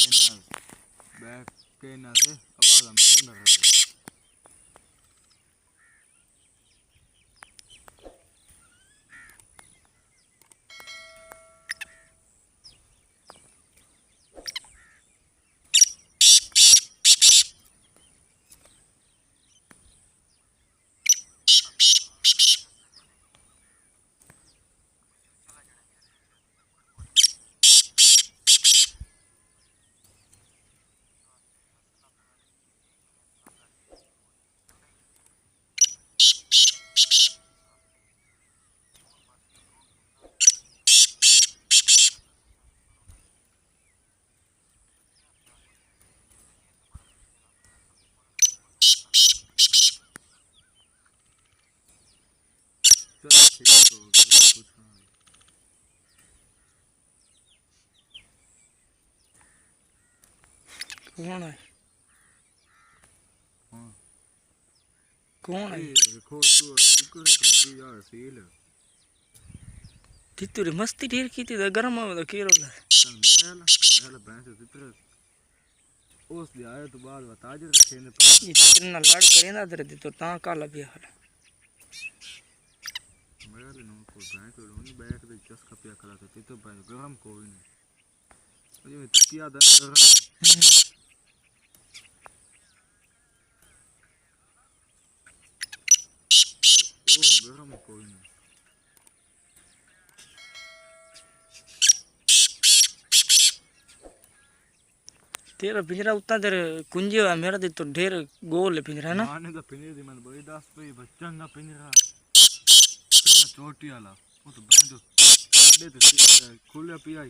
back के ना से आवाज हम अंदर है कौन है कौन है देखो तू मेरी यार सील तीतुरी मस्ती ढेर की थी गरम में तो केरो ला मेरा भैंस तीतर उस दिया है तो बाद बता दे रखे ने ये कितना लड़ करे ना तेरे तो ता काला भी हाल मेरा नो को भैंस तो नहीं बैठ दे जस का पिया करा तो तीतर भाई गरम कोई नहीं मुझे में तकिया दन गरम गरम कोई नहीं तेरा पिंजरा उतना देर कुंजे हुआ मेरा तो ढेर गोल है पिंजरा है ना माने तो पिंजरे दी मन बड़ी दास पे बच्चा ना पिंजरा चोटी वाला वो तो बंद दे खुले पिया